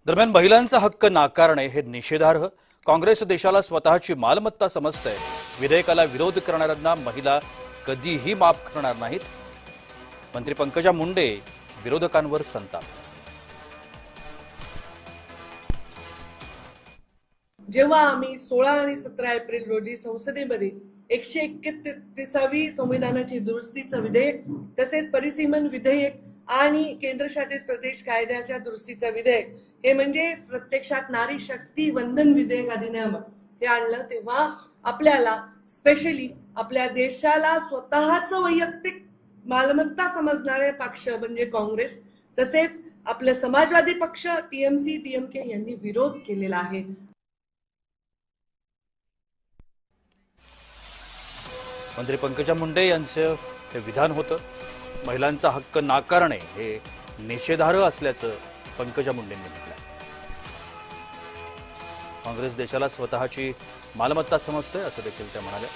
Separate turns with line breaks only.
दरम्यान महिलांचा हक्क नाकारणे हे निषेधार्ह. काँग्रेस देशाला स्वतःची मालमत्ता समजते. विधेयकाला विरोध करणाऱ्यांना महिला कधीही माफ करणार नाहीत. मंत्री पंकजा मुंडे विरोधकांवर संताप.
जेव्हा आम्ही 16 आणि 17 एप्रिल रोजी संसदेमध्ये 131वी संविधानाची दुरुस्तीचं विधेयक तसेच परिसीमन विधेयक आणि केंद्रशासित प्रदेश कायद्याच्या दुरुस्तीचं विधेयक हे म्हणजे प्रत्यक्षात नारी शक्ती वंदन विधेयक अधिनियम हे आणलं, तेव्हा आपल्याला स्पेशली आपल्या देशाला स्वतःचं वैयक्तिक मालमत्ता समजणारे पक्ष म्हणजे काँग्रेस तसेच आपले समाजवादी पक्ष टीएमसी डीएमके यांनी विरोध केलेला आहे.
मंत्री पंकजा मुंडे यांचं हे विधान होतं. महिलांचा हक्क नाकारणे हे निषेधार्ह असल्याचं पंकजा मुंडेंनी म्हटलं. काँग्रेस देशाला स्वतःची मालमत्ता समजते असं देखील त्या म्हणाल्या.